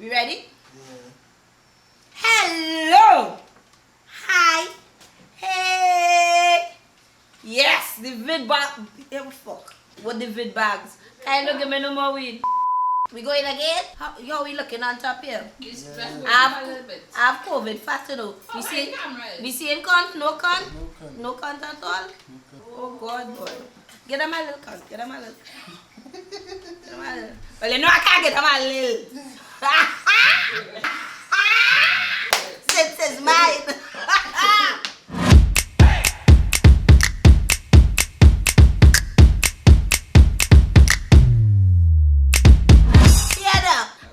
We ready? Yeah. Hello! Hi! Hey! Yes, the vid bag. Oh, fuck. What the vid bags? Can you give me no more weed? We going again? How we looking on top here? I have COVID fast enough. We seeing cunt? No cunt? No cunt. No cunt at all? Oh God, boy. Get him a little cunt. Get him a little. Get him a little. Well, you know I can't get him a little. Since it's mine.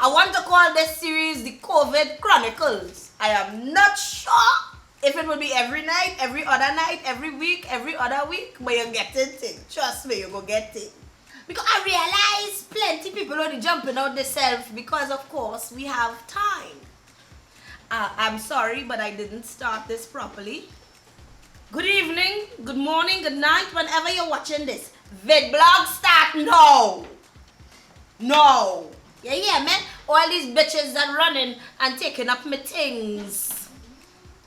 I want to call this series the COVID Chronicles. I am not sure if it will be every night, every other night, every week, every other week, but you're getting things. Trust me, you go get it. Because I realize plenty people only jumping out themselves because, of course, we have time. I'm sorry, but I didn't start this properly. Good evening, good morning, good night, whenever you're watching this. Vidblog start now. No. Yeah, man. All these bitches that running and taking up my things.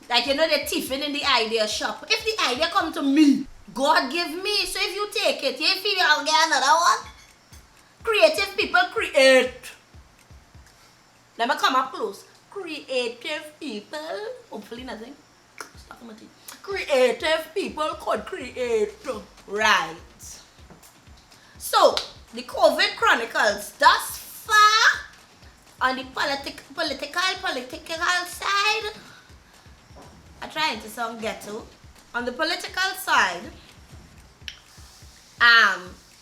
Like, you know, they're thieving in the idea shop. If the idea come to me, God give me. So if you take it, you feel I'll get another one. Creative people create. Let me come up close. Creative people. Hopefully nothing. Stop my teeth. Creative people could create. Right. So, the COVID Chronicles. Thus far, on the political side, I'm trying to sound ghetto. On the political side,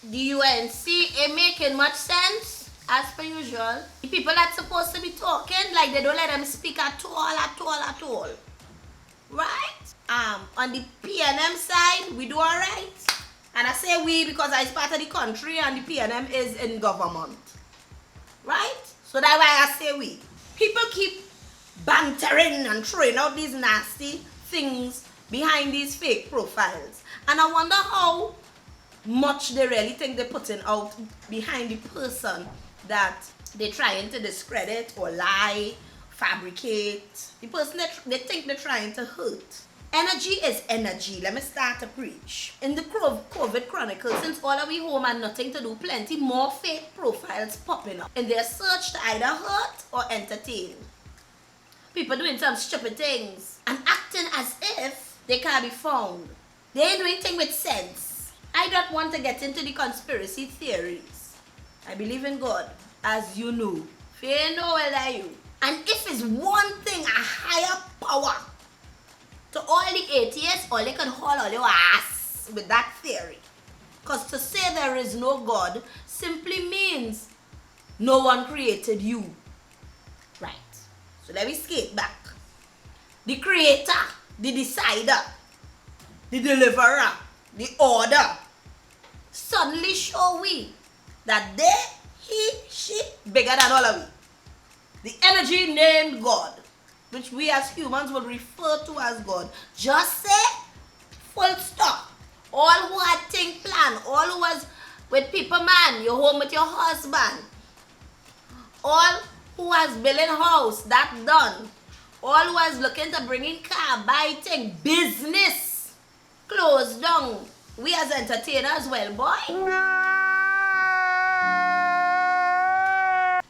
the UNC ain't making much sense, as per usual. The people that's supposed to be talking, like they don't let them speak at all. Right? On the PNM side, we do alright. And I say we because I part of the country and the PNM is in government. Right? So that's why I say we. People keep bantering and throwing out these nasty things behind these fake profiles. And I wonder how much they really think they're putting out behind the person that they're trying to discredit or lie, fabricate. The person that they think they're trying to hurt. Energy is energy. Let me start to preach. In the COVID Chronicles, since all of we home and nothing to do, plenty more fake profiles popping up in their search to either hurt or entertain. People doing some stupid things and acting as if they can't be found. They ain't doing things with sense. I don't want to get into the conspiracy theories. I believe in God, as you know. If you ain't know, well, are you? And if it's one thing, a higher power, to all the atheists, all they can haul all your ass with that theory. Because to say there is no God simply means no one created you. Right. So let me skate back. The creator, the decider, the deliverer, the order, suddenly show we that they, he, she, bigger than all of we. The energy named God, which we as humans will refer to as God, just say, full stop. All who had thing plan, all who was with people man, you're home with your husband. All who was building house, that done. All who was looking to bring in car, buy thing, business, closed down. We as entertainers, well, boy.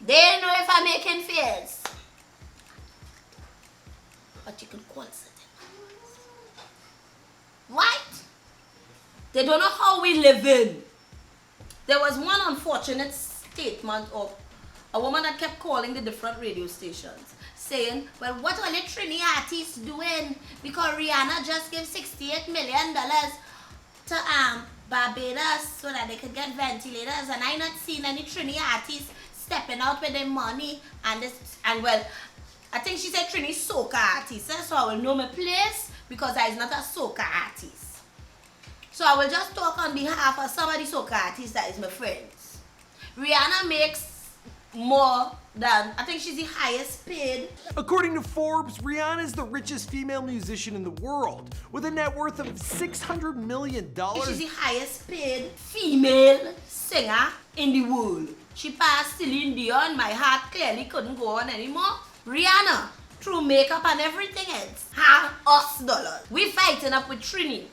They don't know if I'm making face. But you can call certain numbers. Right? They don't know how we live in. There was one unfortunate statement of a woman that kept calling the different radio stations saying, well, what are the Trini artists doing? Because Rihanna just gave $68 million to Barbados so that they could get ventilators, and I not seen any Trini artists stepping out with their money and well, I think she said Trini soca artist, so I will know my place because I is not a soca artist. So I will just talk on behalf of some of the soca artists that is my friends. Rihanna makes more than, I think she's the highest paid. According to Forbes, Rihanna is the richest female musician in the world with a net worth of $600 million. She's the highest paid female singer in the world. She passed Celine Dion. My heart clearly couldn't go on anymore. Rihanna, through makeup and everything else, have us dollars. We fighting up with Trini.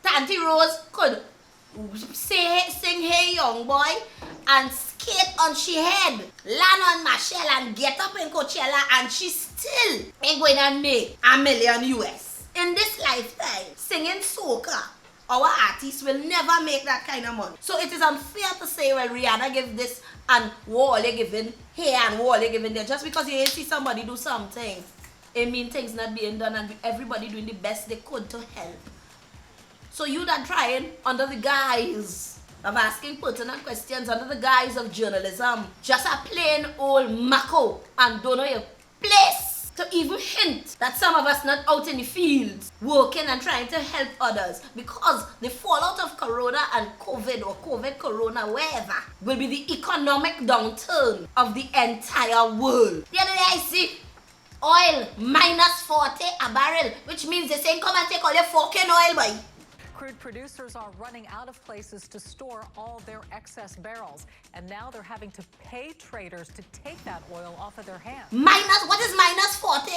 Tanty Rose could sing Hey Young Boy and skate on she head, land on Michelle and get up in Coachella, and she still ain't going to make $1 million US. In this lifetime, singing soca, our artists will never make that kind of money. So it is unfair to say, well, Rihanna give this and Wall they giving here and Wall they giving there. Just because you ain't see somebody do something, it means things not being done and everybody doing the best they could to help. So you that trying under the guise of asking pertinent questions, under the guise of journalism, just a plain old mako and don't know your place to even hint that some of us not out in the fields working and trying to help others, because the fallout of corona and COVID or COVID corona, wherever, will be the economic downturn of the entire world. The other day I see oil minus 40 a barrel, which means they say come and take all your fucking oil, boy. Crude producers are running out of places to store all their excess barrels, and now they're having to pay traders to take that oil off of their hands. Minus, what is minus 40?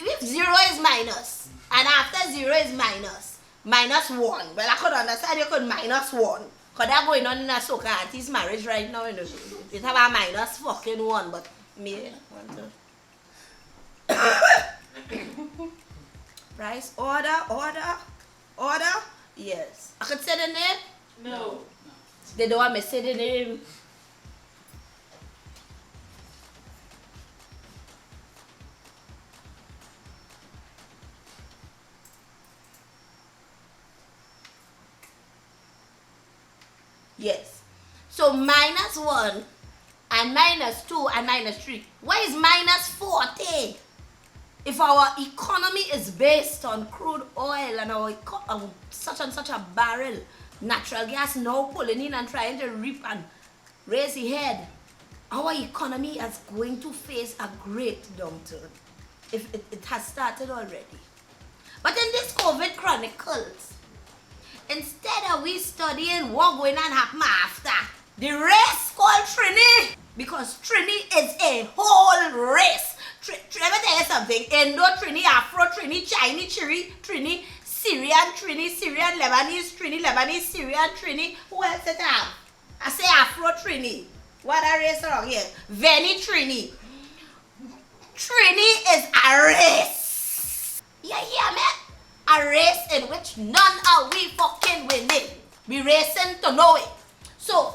If zero is minus, and after zero is minus 1. Well, I could understand you could minus 1. Because that's going on in a soca artist marriage right now. It have a minus fucking 1, but me, Price, order. Yes. I could say the name? No. They don't want me to say the name. Yes. So minus 1 and minus 2 and minus 3. Why is minus 40? If our economy is based on crude oil and our such and such a barrel, natural gas now pulling in and trying to reap and raise the head, our economy is going to face a great downturn. If it has started already. But in this COVID Chronicles, instead of we studying what going on happen after, the race called Trini, because Trini is a whole race. Let me tell you something. Indo Trini, Afro Trini, Chinese Trini, Syrian, Lebanese Trini, Syrian Trini. Who else it have? I say Afro Trini. What a race wrong here? Veni Trini. Trini is a race. You hear me? A race in which none are we fucking winning. We racing to know it. So,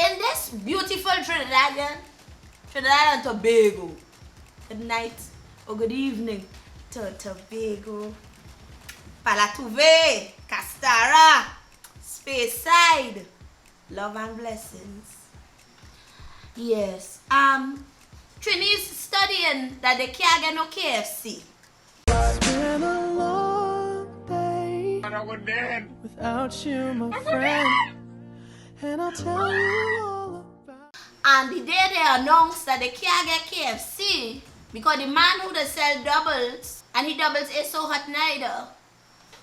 in this beautiful Trinidad and Tobago, good night or good evening to Tobago, Palatuve, Castara, Speyside, love and blessings. Yes, Trini's studying that they can't get no KFC. It's been a long day without you, my friend, and I'll tell you all about. And the day they announced that they can't get KFC because the man who they sell doubles, and he doubles is so hot neither.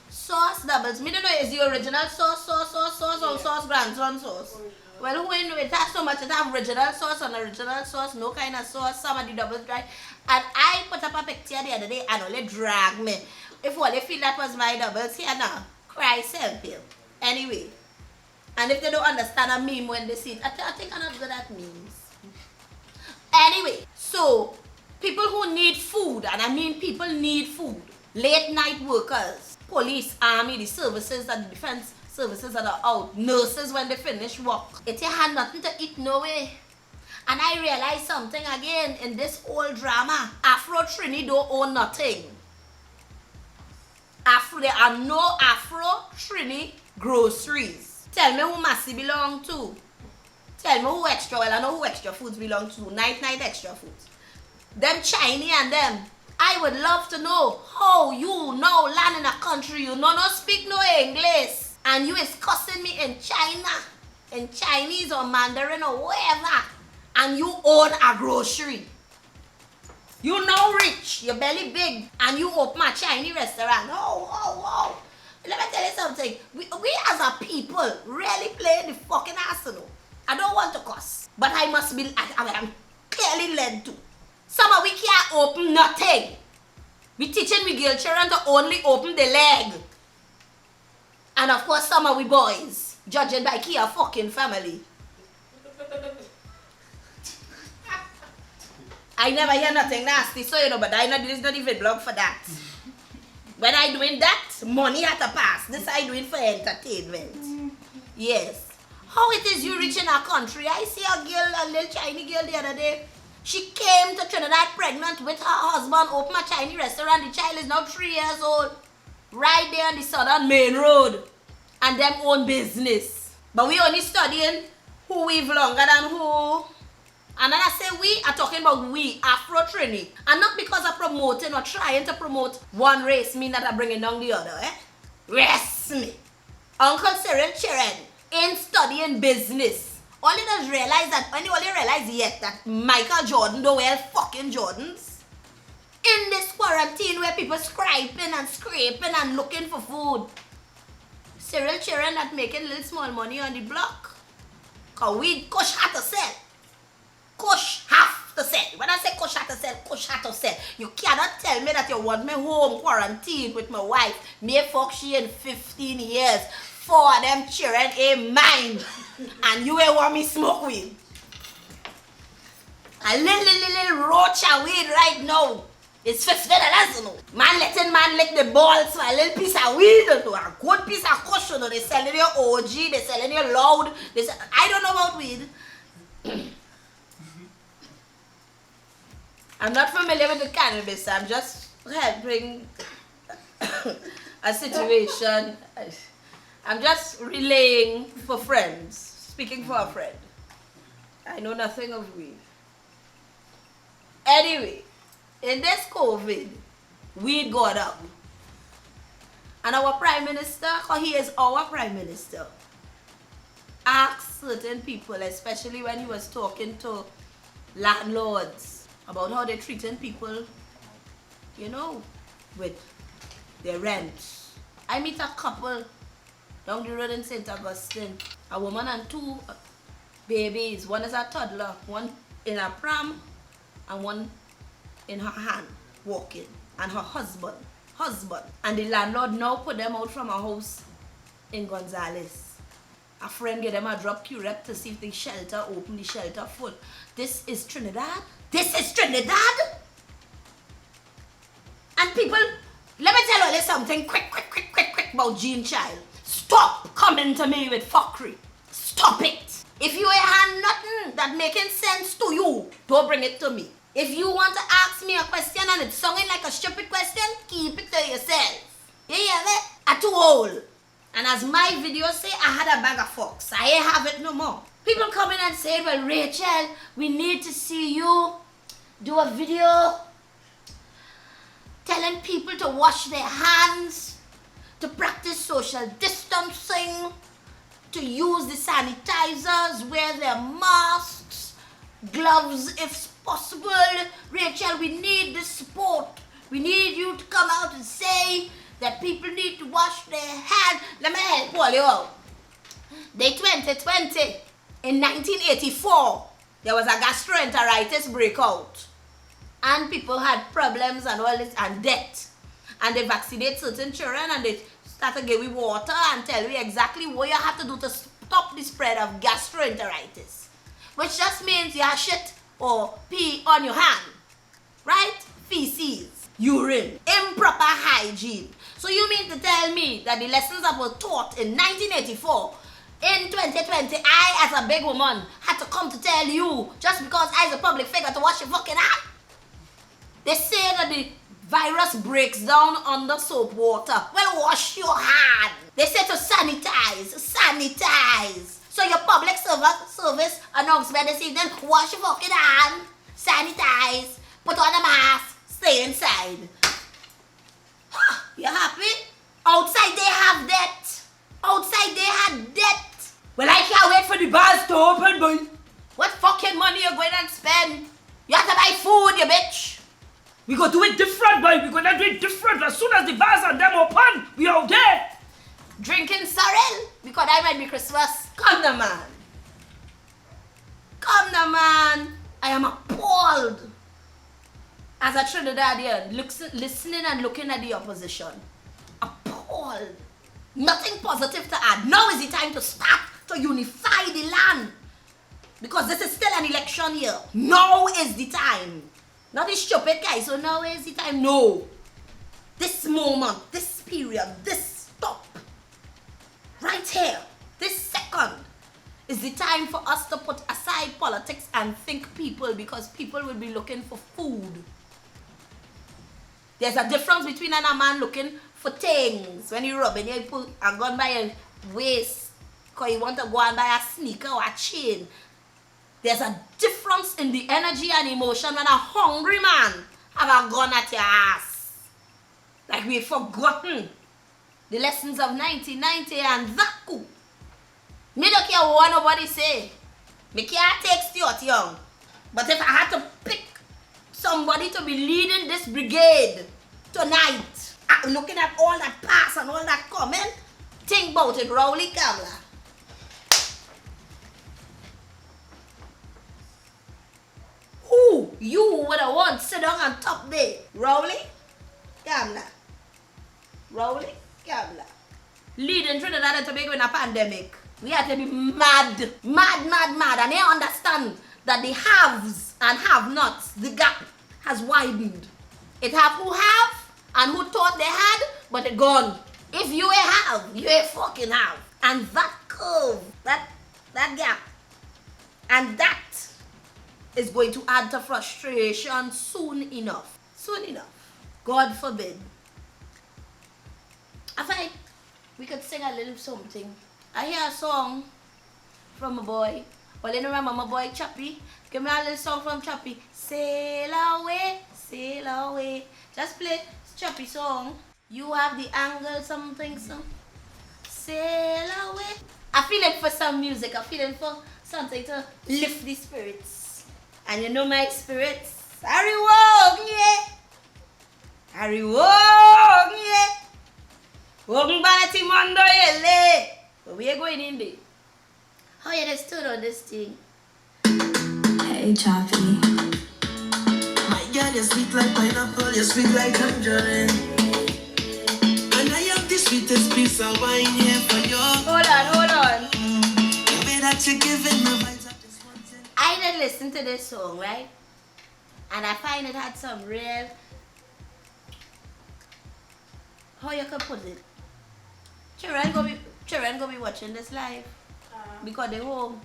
Sauce doubles. Me don't know is the original sauce or sauce grandson sauce. Well, who ain't know it has so much, it have original sauce and original sauce, no kind of sauce, some of the doubles dry. And I put up a picture the other day and only drag me. If all they feel that was my doubles here now, Christ help you. Anyway. And if they don't understand a meme when they see it, I think I'm not good at memes. Anyway, so people who need food, and I mean people need food, late night workers, police, army, the services and the defense services that are out, nurses when they finish work, if they had nothing to eat, no way. And I realized something again in this whole drama. Afro Trini don't own nothing. There are no Afro Trini groceries. Tell me who Massey belong to. Tell me who Extra, well I know who Extra Foods belong to. Night Extra Foods. Them Chinese and them. I would love to know how you now land in a country you no speak no English. And you is cussing me in China, in Chinese or Mandarin or wherever. And you own a grocery. You now rich, your belly big, and you open a Chinese restaurant. Oh. let me tell you something. We as a people really play the fucking arsenal. I don't want to cuss, but I must be, I'm clearly led to. Some of we can't open nothing. We teaching we girl children to only open the leg. And of course some of we boys, judging by Kia fucking family. I never hear nothing nasty, so you know, but I know this is not even blog for that. When I doing that, money had to pass. This I doing for entertainment. Yes. How it is you reach in our country? I see a girl, a little Chinese girl the other day. She came to Trinidad pregnant with her husband, opened a Chinese restaurant. The child is now 3 years old. Right there on the southern main road. And them own business. But we only studying who we've longer than who. And then I say we are talking about we, Afro-Trini. And not because I'm promoting or trying to promote one race, mean that I'm bringing down the other, eh? Rest me. Uncle Cyril Chiren ain't studying business. Only does realize that, only realize yet that Michael Jordan don't wear fucking Jordans. In this quarantine where people scraping and scraping and looking for food. Cyril Chiren that making little small money on the block. Cause we kush had to sell. Kush have to sell. When I say kush have to sell, kush have to sell. You cannot tell me that you want me home quarantined with my wife. Me fuck she in 15 years. 4 of them children ain't mine. And you ain't want me smoke weed. A little roach of weed right now. It's $50, you know. Man letting man lick the balls for a little piece of weed, you know. A good piece of kush, you know. They selling you OG, they selling you loud. I don't know about weed. I'm not familiar with the cannabis. I'm just helping a situation. I'm just relaying for friends. Speaking for a friend. I know nothing of weed. Anyway, in this COVID, weed got up. And our Prime Minister, because he is our Prime Minister, asked certain people, especially when he was talking to landlords, about how they're treating people, you know, with their rent. I meet a couple down the road in St. Augustine. A woman and 2 babies. One is a toddler, one in a pram, and one in her hand, walking. And her husband. And the landlord now put them out from a house in Gonzales. A friend gave them a drop curate to see if the shelter open, the shelter full. This is Trinidad. This is Trinidad. And people, let me tell you something quick about Jean Child. Stop coming to me with fuckery. Stop it. If you ain't had nothing that making sense to you, don't bring it to me. If you want to ask me a question and it's sounding like a stupid question, keep it to yourself. You hear me? I'm too old. And as my video say, I had a bag of fucks. I ain't have it no more. People come in and say, well, Rachel, we need to see you do a video telling people to wash their hands, to practice social distancing, to use the sanitizers, wear their masks, gloves if possible. Rachel, we need this support. We need you to come out and say that people need to wash their hands. Let me help all you out. Day 2020. In 1984, there was a gastroenteritis breakout. And people had problems and all this and death. And they vaccinate certain children and they start to give you water and tell you exactly what you have to do to stop the spread of gastroenteritis. Which just means you have shit or pee on your hand. Right? Feces, urine, improper hygiene. So you mean to tell me that the lessons that were taught in 1984 in 2020, I as a big woman had to come to tell you just because I as a public figure to wash your fucking hand? They say that the virus breaks down under soap water. Well, wash your hand. They say to sanitize. So your public service announcement this evening, wash your fucking hand, sanitize, put on a mask, stay inside. You happy? Outside they have that. Outside they had debt. Well, I can't wait for the bars to open, boy. What fucking money you going and spend? You have to buy food, you bitch. We gonna do it different, boy. We gonna do it different. As soon as the bars are them open, we out there. drinking sorrel because I might be Christmas. Come now, man. Come now, man. I am appalled as a Trinidadian listening and looking at the opposition. Appalled. Nothing positive to add. Now is the time to start to unify the land. Because this is still an election year. Now is the time. Not this stupid guy, so now is the time. No. This moment, this period, this stop. Right here, this second is the time for us to put aside politics and think people, because people will be looking for food. There's a difference between a man looking for things. When you rubbing, you put a gun by your waist because you want to go and buy a sneaker or a chain. There's a difference in the energy and emotion when a hungry man have a gun at your ass. Like we've forgotten the lessons of 1990 and that coup. Me don't care what nobody say. Me can't take Stuart Young. But if I had to pick somebody to be leading this brigade tonight, looking at all that pass and all that comment, think about it, Rowley Kamla. Who you would have want sit down on top there? Rowley Kamla. Rowley Kamla. Leading Trinidad and Tobago in a pandemic. We have to be mad. And they understand that the haves and have-nots, the gap has widened. It have who have and who thought they had, but it gone. If you a have, you a fucking have. And that curve, that gap, and that is going to add to frustration soon enough. Soon enough. God forbid. I think we could sing a little something. I hear a song from a boy. Well, you remember my boy Choppi? Give me a little song from Choppi. Sail away, sail away. Just play Choppi song. You have the angle, something, so. Sail away. I feel it for some music. I feel it for something to lift the spirits. And you know my spirits. Harry Wong, yeah. Harry Wong, yeah. Wong Banati Mondo, yeah. But we are going in there. How you just stood on this thing? Hey, Choppi. My girl, you're sweet like pineapple, you're sweet like tangerine. And I have the sweetest piece of wine here for you. Hold on. The way that you're giving me vibes, I just want it. I did listen to this song, right? And I find it had some real... How you can put it? Children go be watching this live. Because they're home.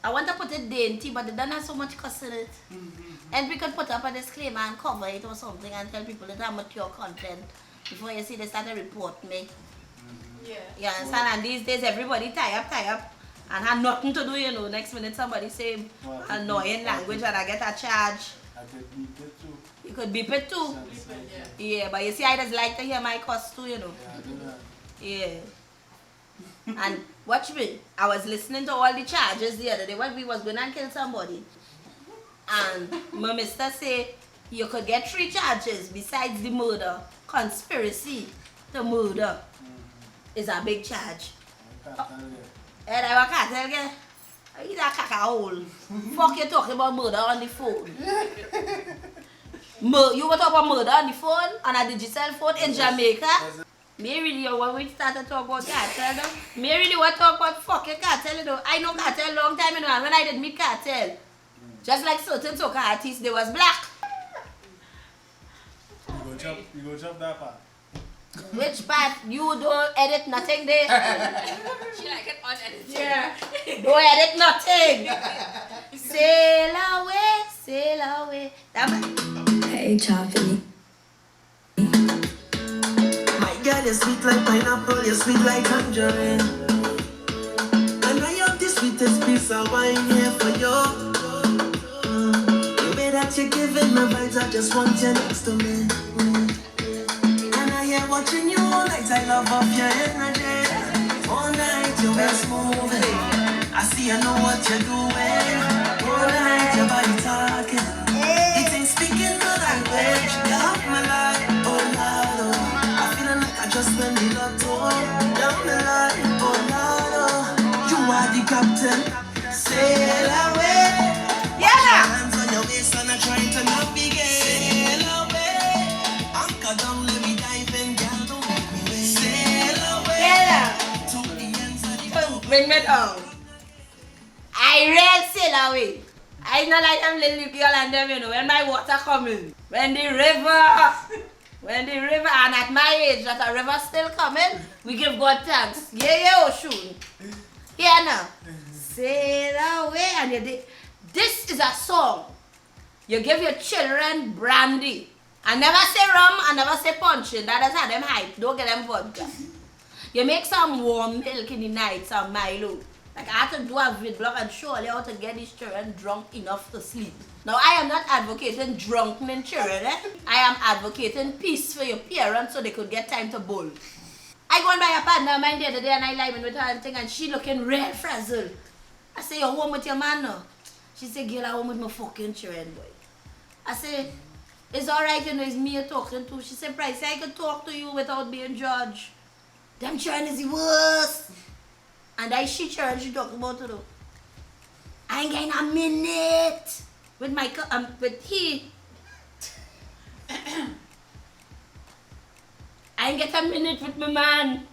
I want to put it dainty, but they don't have so much cuss in it. And we could put up a disclaimer and cover it or something and tell people that I'm mature content before you see they start to report me. Yeah. You understand? And these days everybody tie up and have nothing to do, you know. Next minute somebody say annoying language and I get a charge. I could beep it too. You could beep it too. Yeah, but you see I just like to hear my cuss too, you know. Yeah, I do that. Yeah. And watch me, I was listening to all the charges the other day when we was going to kill somebody. And my mister say you could get 3 charges besides the murder. Conspiracy to murder is a big charge. I can't tell you. And I can't tell you. He's a caca-hole. Fuck you talking about murder on the phone. You were talking about murder on the phone, on a digital phone in Jamaica. Me really, when we started talking about cartel, though, me really want to talk about fucking cartel, though. I know cartel long time ago, and when I did meet cartel, just like certain soca artists, they was black. You go chop that part. Which part? You don't edit nothing there. She like it unedited. Yeah. Don't edit nothing. Sail away, sail away. Hey, Choppi. My girl, you're sweet like pineapple, you're sweet like tangerine. And I have the sweetest piece of wine here for you. The way that you're giving me vibes, I just want you next to me. And I hear watching you all night, I love off your energy. All night, your waist moving. I see you know what you're doing. All night, your body talking. It ain't speaking the language. You have my life, oh Lord, oh. I feel like I captain. Sail away. Yeah. Hands on your waist and I'm trying to navigate. Sail away. Anchor down, let me dive in, girl, don't make me wait. Sail away. Yeah. To the ends of the Bring me down. I real sail away. I know like them little girl and them, you know, when my water coming. When the river, and at my age, that a river still coming, we give God thanks. Yeah, ocean. Here now. Sail away, and you did. This is a song. You give your children brandy. I never say rum, I never say punching. That doesn't have them hype. Don't get them vodka. You make some warm milk in the night, some Milo. Like I have to do a video and show you how to get these children drunk enough to sleep. Now I am not advocating drunken children. I am advocating peace for your parents so they could get time to bowl. I go and buy a partner of mine the other day and I lie with her and thing and she looking real frazzled. I say, you're home with your man now? She said, girl, I'm home with my fucking children, boy. I said, it's alright, you know, it's me you're talking to. She said, Pricey, I could talk to you without being judged. Them children is the worst. And I she children she talk about it though. I ain't getting a minute with my with he. I ain't get a minute with my man.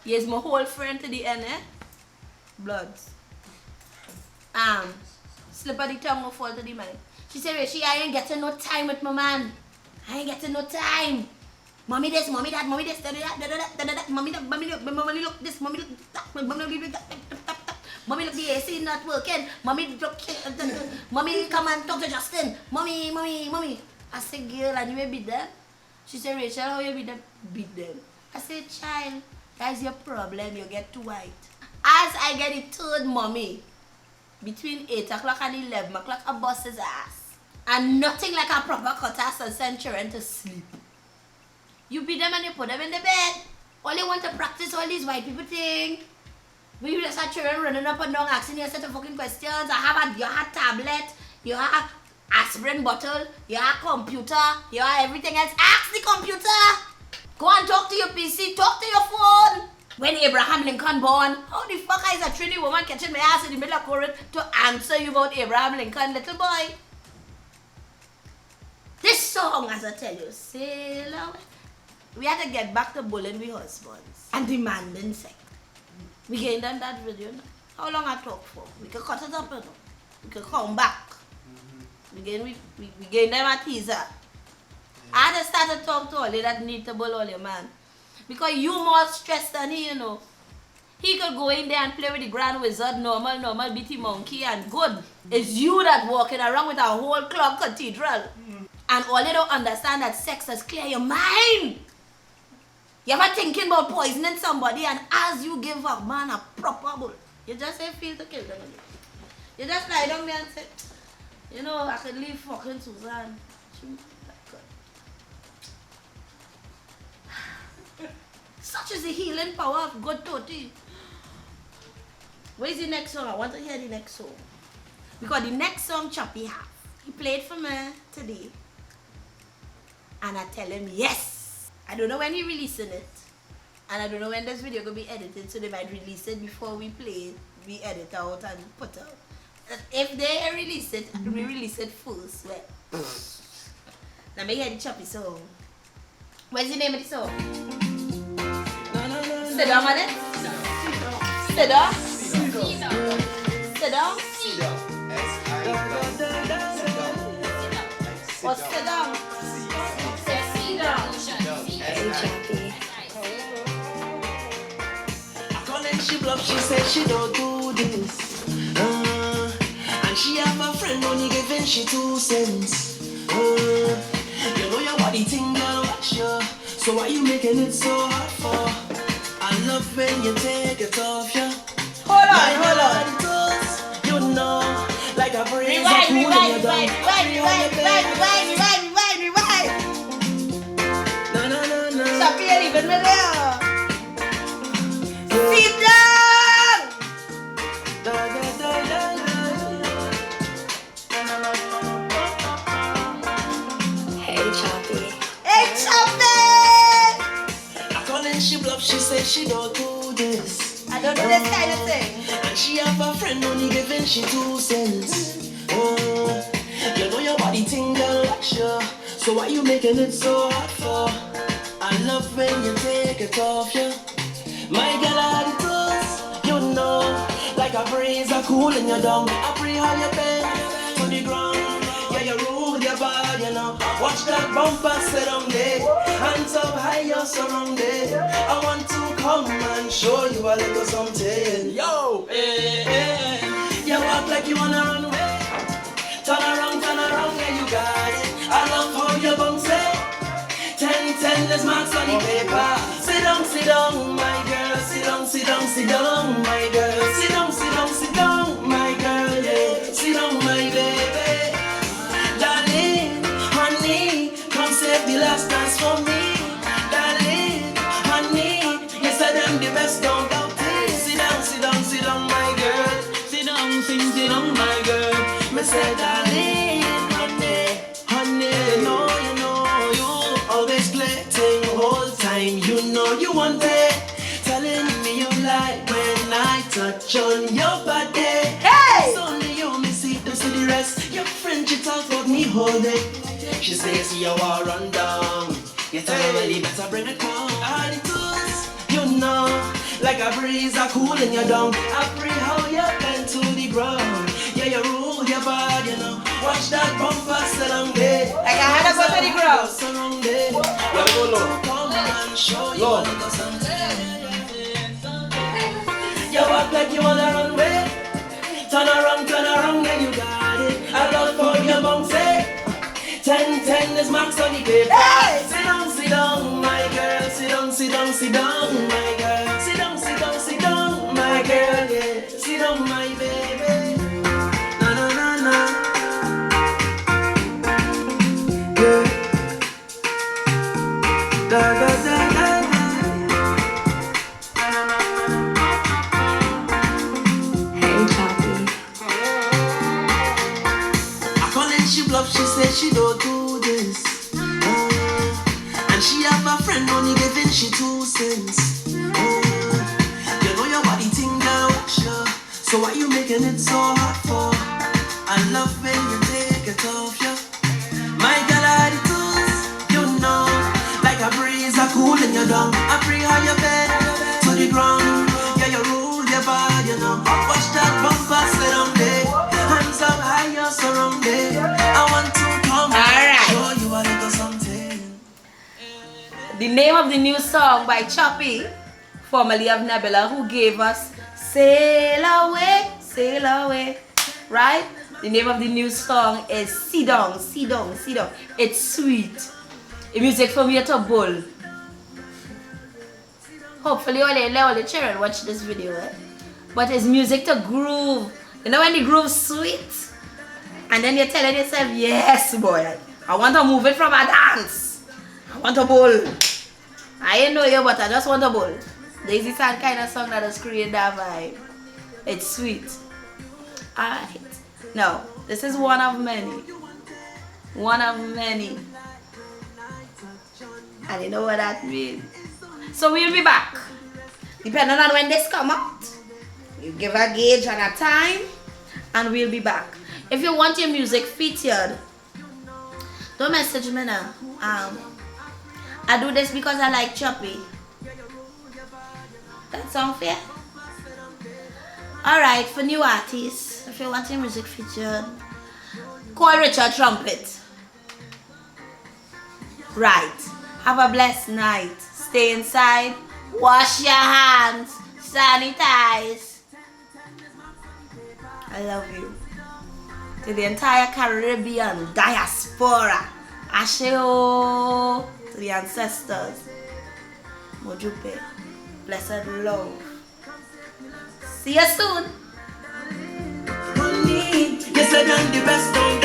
He is my whole friend to the end, Bloods. Slip of the tongue will fall to the mind. She said, Rishi, I ain't getting no time with my man. I ain't getting no time. Mommy this, mommy that, mommy this, mommy look this, mommy look that, mommy look the AC not working, mommy come and talk to Justin, mommy. I said, girl, and you may beat them? She said, Rachel, how you beat them? Beat them. I said, child, that's your problem, you get too white. As I get the third mommy, between 8 o'clock and 11 o'clock, I bust his ass. And nothing like a proper cutter to send children to sleep. You beat them and you put them in the bed. All they want to practice all these white people thing. We just have children running up and down asking you a set of fucking questions. You have tablet, you have aspirin bottle, you have computer, you have everything else. Ask the computer. Go and talk to your PC, talk to your phone. When Abraham Lincoln born, how the fuck is a Trinity woman catching my ass in the middle of court to answer you about Abraham Lincoln, little boy? This song, as I tell you, sail away. We had to get back to bullying with husbands and demanding sex. We gave them that video now. How long I talk for? We could cut it up, you know. We could come back. We gave them a teaser. I had to start to talk to all that need to bull all your man. Because you more stressed than he, you know. He could go in there and play with the Grand Wizard, normal, beat the monkey and good. It's you that walking around with a whole club cathedral. And all they don't understand that sex has clear your mind. You ever thinking about poisoning somebody and as you give a man a proper bull, you just say feel to kill them. You just lie down there and say, you know, I could leave fucking Suzanne. Such is the healing power of God Toti. Where's the next song? I want to hear the next song. Because the next song Choppi have. He played for me today. And I tell him yes. I don't know when he releasing it. And I don't know when this video will be edited. So they might release it before we play it. We edit out and put out. If they release it, we release it first. Well, let me hear the Choppi song. What's the name of the song? Sit down on it. Sit down. Sit down. Or sit down. Sit down. I call and she bluff, she said she don't do this. And she have a friend only giving she 2 cents. You know your body thing, girl, watch you. So why you making it so hard for? I love when you take it off, yeah. Hold on. You know, like a breeze. Rewind. No. Choppi, even me there. Sit down. Hey, Choppi. Hey, Choppi. I call and she bluff, she said she don't do this. I I don't do this kind of thing. And she have a friend only giving she 2 cents. You know your body tingle, sure. So why you making it so hard for? I love when you take it off, yeah. My girl, I had it you know, like a breeze, a cool in your dung. I pray how you bend to the ground. Yeah, you roll with your body, you know. Watch that bumper sit down there. Hands up high, you're surrounded. I want to come and show you a little something. Yo, hey, hey. You walk like you wanna run away. Turn around, yeah, you got it. I love how you bounce it. 10, there's marks on the paper. Sit down, my girl. Sit down, my girl. Sit down, my girl. Yeah. Sit down, my baby. Darling, honey, come save the last dance for me. Darling, honey, yes, I am the best, don't doubt it. Sit down, my girl. Sit down, my girl. Me say, darling, honey, no, you know, you always playing whole time. You know you want it. Telling me you like when I touch on your body. Hey! It's only you, me see, don't see the rest. Your friend, she talks about me hold it. She says you are run down. You tell her really better bring it down. Attitudes, you know, like a breeze, a cool in your down. I pray how you bend to the ground. Yeah, you rule your body, you know. Watch that bumper sit down there. Like I had to go to the ground. Surround there. Yeah, go low. Come and show you Low. a little something. You walk like you wanna run away. Turn around, yeah, you got it. I love for your bounce. 10, there's marks on the paper. Hey! Sit down, my girl. Sit down, my girl. Sit down, my girl. Yeah. Sit down, my baby. Na. Yeah. Da. Hey, Choppi. I call it she bluff, she said she don't do this. And she have a friend only giving she 2 cents. You know your body tingle, sure. So why you making it so hard for? I love when you take it off, yeah. My girl, attitudes, you know, like a breeze, a cool in your down. I pray how you bend to the ground. Yeah, you rule your body, you know. Watch that bumper sit on there. Hands up high, you're surrounded. I want to come Alright. show you a little something. The name of the new song by Choppi, formerly of Nebula, who gave us Sail Away, right? The name of the new song is Sit Down. It's sweet. The music from here to bull. Hopefully all the children watch this video, eh? But it's music to groove. You know when the groove's sweet? And then you're telling yourself, yes boy, I want to move it from a dance. I want to bowl. I ain't know you, but I just want to bowl. There's this kind of song that has created that vibe. It's sweet. Alright. Now, this is one of many. And you know what that means. So we'll be back. Depending on when this come out. You give a gauge and a time. And we'll be back. If you want your music featured, don't message me now. I do this because I like Choppi. That sound fair? Alright, for new artists, if you want your music featured, call Richard Trumpet. Right. Have a blessed night. Stay inside. Wash your hands. Sanitize. I love you. To the entire Caribbean diaspora. Asheo. To the ancestors. Mojupe. Blessed love. See you soon. Honey, yes, I done the best.